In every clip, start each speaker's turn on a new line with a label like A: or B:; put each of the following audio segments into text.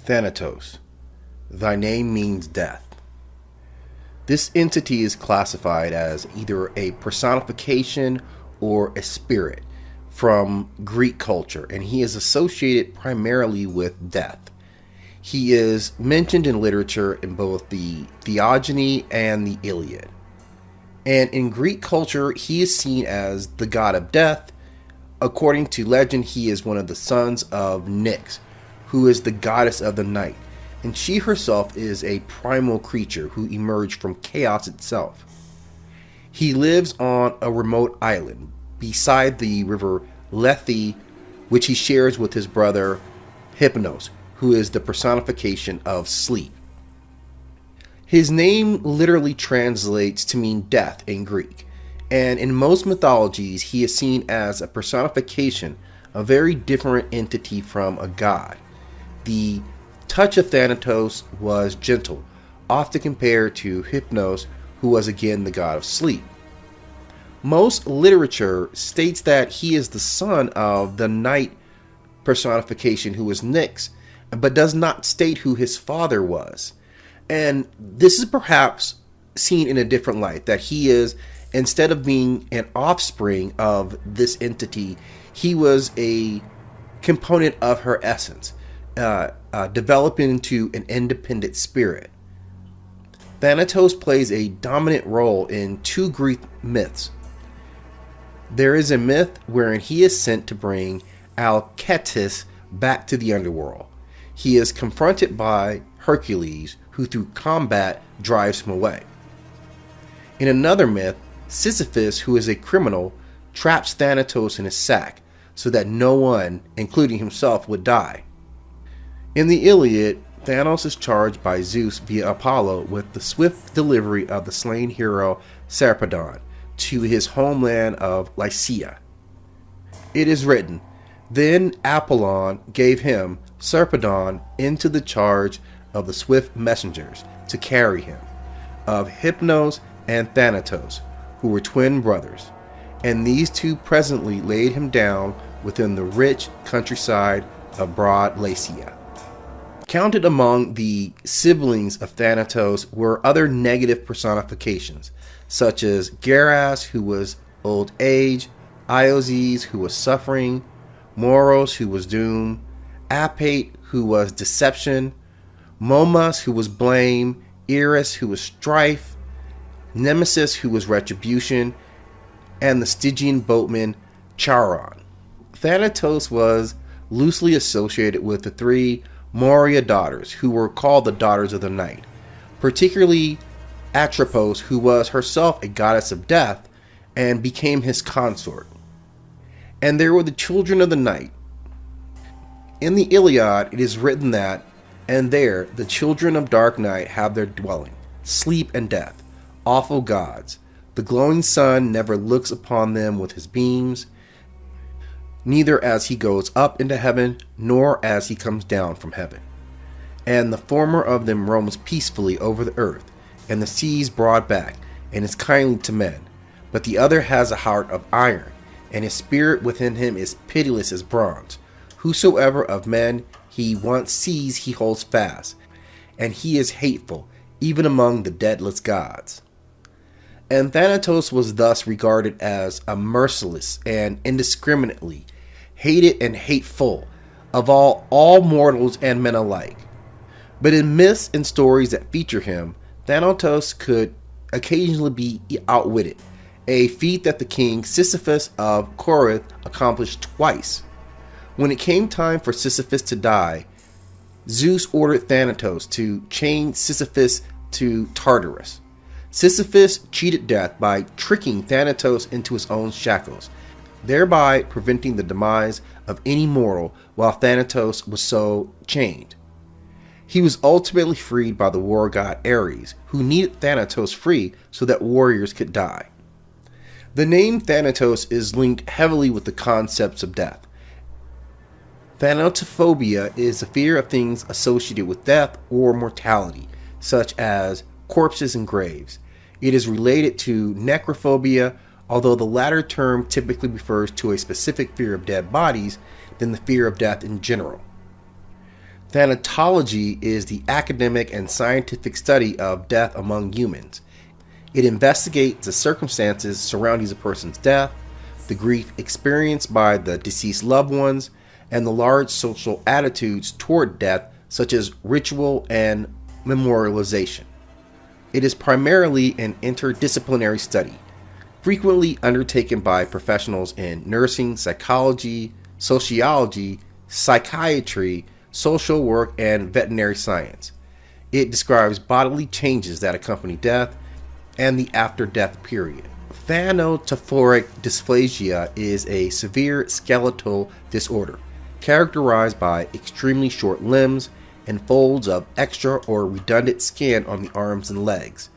A: Thanatos. Thy name means death. This entity is classified as either a personification or a spirit from Greek culture, and he is associated primarily with death. He is mentioned in literature in both the Theogony and the Illiad. And in Greek culture, he is seen as the god of death. According to legend, he is one of the sons of Nyx, who is the goddess of the night, and she herself is a primal creature who emerged from chaos itself. He lives on a remote island beside the river Lethe, which he shares with his brother Hypnos, who is the personification of sleep. His name literally translates to mean death in Greek, and in most mythologies he is seen as a personification, a very different entity from a god. The touch of Thanatos was gentle, often compared to Hypnos, who was again the god of sleep. Most literature states that he is the son of the night personification, who is Nyx, but does not state who his father was. And this is perhaps seen in a different light, that he is, instead of being an offspring of this entity, he was a component of her essence, developing into an independent spirit. Thanatos plays a dominant role in two Greek myths. There is a myth wherein he is sent to bring Alcestis back to the underworld. He is confronted by Hercules, who through combat drives him away. In another myth, Sisyphus, who is a criminal, traps Thanatos in his sack so that no one, including himself, would die. In the Iliad, Thanatos is charged by Zeus via Apollo with the swift delivery of the slain hero Sarpedon to his homeland of Lycia. It is written, "Then Apollon gave him, Sarpedon, into the charge of the swift messengers to carry him, of Hypnos and Thanatos, who were twin brothers, and these two presently laid him down within the rich countryside of broad Lycia." Counted among the siblings of Thanatos were other negative personifications, such as Geras, who was old age, Ioses, who was suffering, Moros, who was doom, Apate, who was deception, Momus, who was blame, Eris, who was strife, Nemesis, who was retribution, and the Stygian boatman Charon. Thanatos was loosely associated with the three Moria daughters, who were called the daughters of the night, particularly Atropos, who was herself a goddess of death and became his consort. And there were the children of the night. In the Illiad, it is written that, "And there the children of dark night have their dwelling, sleep and death, awful gods. The glowing sun never looks upon them with his beams, neither as he goes up into heaven, nor as he comes down from heaven. And the former of them roams peacefully over the earth, and the seas broad back, and is kindly to men. But the other has a heart of iron, and his spirit within him is pitiless as bronze. Whosoever of men he once sees he holds fast, and he is hateful, even among the deadless gods." And Thanatos was thus regarded as a merciless and indiscriminately hated and hateful of all mortals and men alike. But in myths and stories that feature him, Thanatos could occasionally be outwitted, a feat that the king Sisyphus of Corinth accomplished twice. When it came time for Sisyphus to die, Zeus ordered Thanatos to chain Sisyphus to Tartarus. Sisyphus cheated death by tricking Thanatos into his own shackles, thereby preventing the demise of any mortal while Thanatos was so chained. He was ultimately freed by the war god Ares, who needed Thanatos free so that warriors could die. The name Thanatos is linked heavily with the concepts of death. Thanatophobia is a fear of things associated with death or mortality, such as corpses and graves. It is related to necrophobia, although the latter term typically refers to a specific fear of dead bodies than the fear of death in general. Thanatology is the academic and scientific study of death among humans. It investigates the circumstances surrounding a person's death, the grief experienced by the deceased loved ones, and the large social attitudes toward death, such as ritual and memorialization. It is primarily an interdisciplinary study, frequently undertaken by professionals in nursing, psychology, sociology, psychiatry, social work, and veterinary science. It describes bodily changes that accompany death and the after-death period. Thanatophoric dysplasia is a severe skeletal disorder characterized by extremely short limbs and folds of extra or redundant skin on the arms and legs.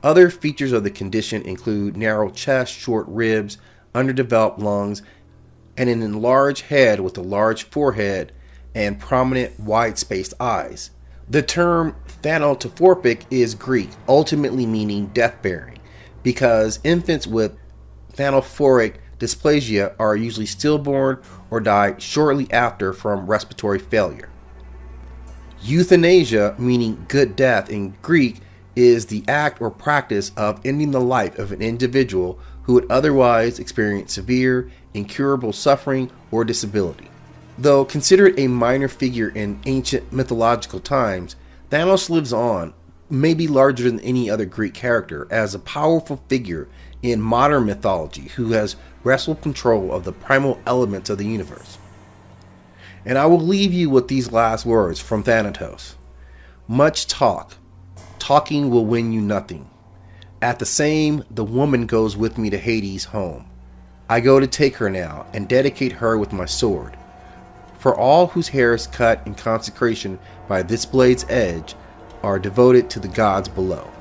A: Other features of the condition include narrow chest, short ribs, underdeveloped lungs, and an enlarged head with a large forehead and prominent wide-spaced eyes. The term thanatophoric is Greek, ultimately meaning death-bearing, because infants with thanatophoric dysplasia are usually stillborn or die shortly after from respiratory failure. Euthanasia, meaning good death in Greek, is the act or practice of ending the life of an individual who would otherwise experience severe, incurable suffering or disability. Though considered a minor figure in ancient mythological times, Thanos lives on, maybe larger than any other Greek character, as a powerful figure in modern mythology who has wrestled control of the primal elements of the universe. And I will leave you with these last words from Thanatos. Much talk. Talking will win you nothing. At the same, the woman goes with me to Hades' home. I go to take her now and dedicate her with my sword. For all whose hair is cut in consecration by this blade's edge are devoted to the gods below.